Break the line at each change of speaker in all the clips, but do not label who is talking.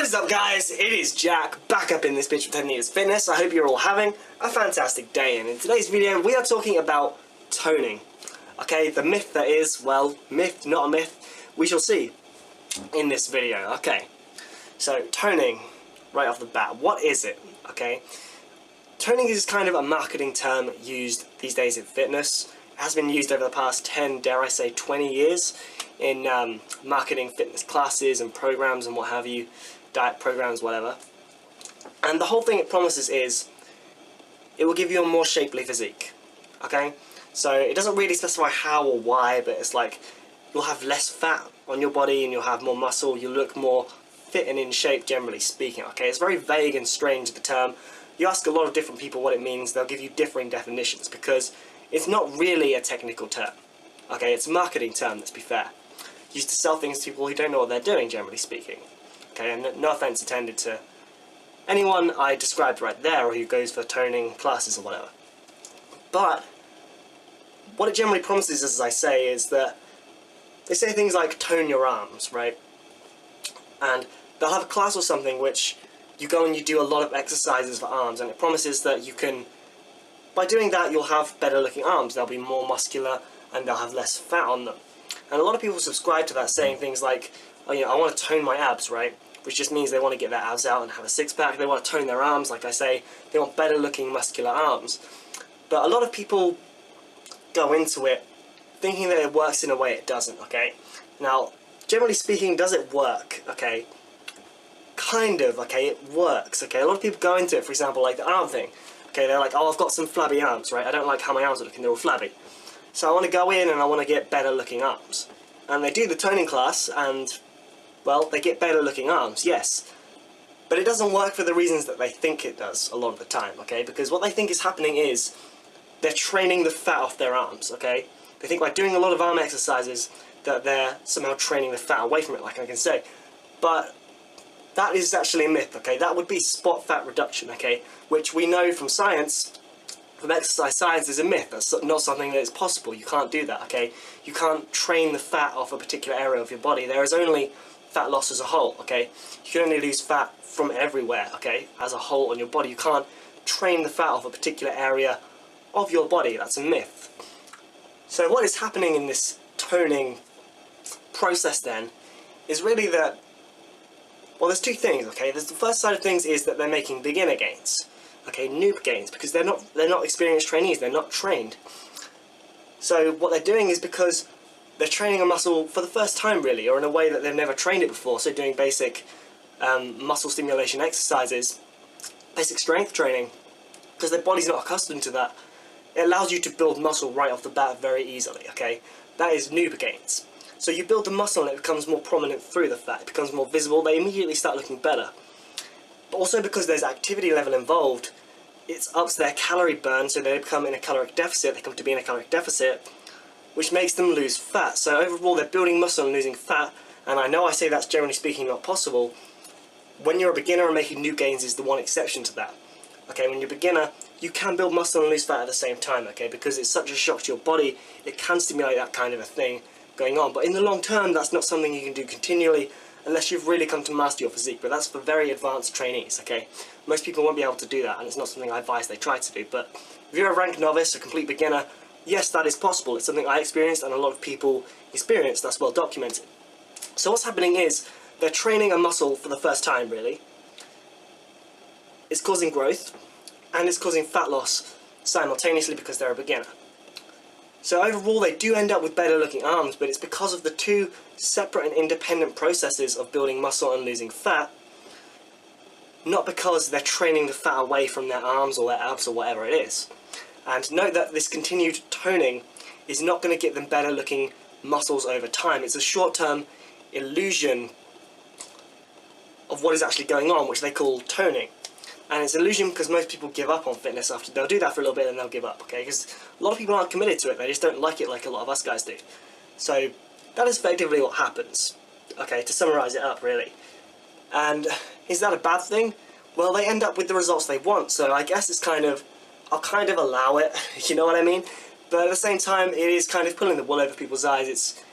What is up, guys? It is Jack, back up in this bitch with 10 Meters Fitness. I hope you're all having a fantastic day, and in today's video we are talking about toning. Okay, the myth that is, well, myth, not a myth, we shall see in this video. Okay, so toning, right off the bat, what is it? Okay, toning is kind of a marketing term used these days in fitness. It has been used over the past 10, dare I say 20 years in marketing fitness classes and programs and what have you, diet programs, whatever. And the whole thing it promises is it will give you a more shapely physique. Okay, so it doesn't really specify how or why, but it's like you'll have less fat on your body and you'll have more muscle, you'll look more fit and in shape, generally speaking. Okay, it's very vague and strange, the term. You ask a lot of different people what it means, they'll give you differing definitions because it's not really a technical term. Okay, it's a marketing term, let's be fair. Used to sell things to people who don't know what they're doing, generally speaking. Okay, and no offense intended to anyone I described right there or who goes for toning classes or whatever. But what it generally promises, as I say, is that they say things like tone your arms, right? And they'll have a class or something which you go and you do a lot of exercises for arms, and it promises that you can, by doing that, you'll have better looking arms. They'll be more muscular and they'll have less fat on them. And a lot of people subscribe to that, saying things like, oh, you know, I want to tone my abs, right? Which just means they want to get their abs out and have a six-pack. They want to tone their arms, like I say. They want better looking muscular arms. But a lot of people go into it thinking that it works in a way it doesn't, okay? Now, generally speaking, does it work, okay? Kind of, okay, it works, okay? A lot of people go into it, for example, like the arm thing. Okay, they're like, oh, I've got some flabby arms, right? I don't like how my arms are looking, they're all flabby. So I want to go in and I want to get better looking arms. And they do the toning class and, well, they get better looking arms, yes. But it doesn't work for the reasons that they think it does a lot of the time, okay? Because what they think is happening is they're training the fat off their arms, okay? They think by doing a lot of arm exercises that they're somehow training the fat away from it, like I can say. But that is actually a myth, okay? That would be spot fat reduction, okay? Which we know from science, from exercise science, is a myth. That's not something that is possible. You can't do that, okay? You can't train the fat off a particular area of your body. There is only fat loss as a whole, okay? You can only lose fat from everywhere, okay? As a whole on your body. You can't train the fat off a particular area of your body. That's a myth. So what is happening in this toning process then is really that, well, there's two things, okay? There's the first side of things is that they're making beginner gains, okay, noob gains, because they're not experienced trainees, they're not trained. So what they're doing is because they're training a muscle for the first time, really, or in a way that they've never trained it before, so doing basic muscle stimulation exercises, basic strength training, because their body's not accustomed to that. It allows you to build muscle right off the bat very easily, okay? That is noob gains. So you build the muscle and it becomes more prominent through the fat, it becomes more visible, they immediately start looking better. But also because there's activity level involved, it ups their calorie burn, so they become in a caloric deficit, they come to be in a caloric deficit, which makes them lose fat. So overall they're building muscle and losing fat, and I know I say that's generally speaking not possible. When you're a beginner and making new gains is the one exception to that. Okay, when you're a beginner, you can build muscle and lose fat at the same time, okay, because it's such a shock to your body, it can stimulate that kind of a thing going on. But in the long term, that's not something you can do continually unless you've really come to master your physique, but that's for very advanced trainees, okay? Most people won't be able to do that, and it's not something I advise they try to do, but if you're a rank novice, a complete beginner, yes, that is possible. It's something I experienced and a lot of people experienced, that's well documented. So what's happening is, they're training a muscle for the first time, really. It's causing growth, and it's causing fat loss simultaneously because they're a beginner. So overall they do end up with better looking arms, but it's because of the two separate and independent processes of building muscle and losing fat, not because they're training the fat away from their arms or their abs or whatever it is. And note that this continued toning is not going to get them better looking muscles over time. It's a short-term illusion of what is actually going on, which they call toning. And it's an illusion because most people give up on fitness after. They'll do that for a little bit and they'll give up, okay? Because a lot of people aren't committed to it, they just don't like it like a lot of us guys do. So that is effectively what happens, okay, to summarise it up, really. And is that a bad thing? Well, they end up with the results they want, so I guess it's kind of, I'll kind of allow it, you know what I mean? But at the same time, it is kind of pulling the wool over people's eyes. It's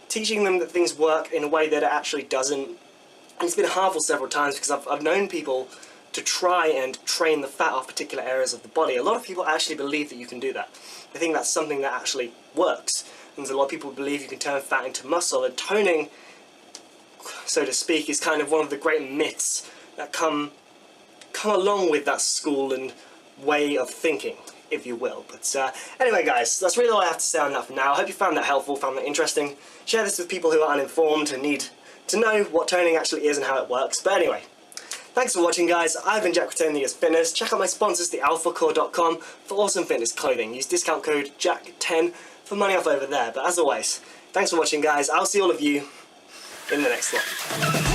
teaching them that things work in a way that it actually doesn't, And it's been harmful several times because I've known people to try and train the fat off particular areas of the body. A lot of people actually believe that you can do that. They think that's something that actually works. And a lot of people believe you can turn fat into muscle, and toning, so to speak, is kind of one of the great myths that come along with that school and way of thinking, if you will. But anyway guys, that's really all I have to say on that for now. I hope you found that helpful, found that interesting. Share this with people who are uninformed and need to know what toning actually is and how it works. But anyway, thanks for watching guys. I've been Jack with Tony's Fitness. Check out my sponsors, thealphacore.com, for awesome fitness clothing. Use discount code JACK10 for money off over there. But as always, thanks for watching guys. I'll see all of you in the next one.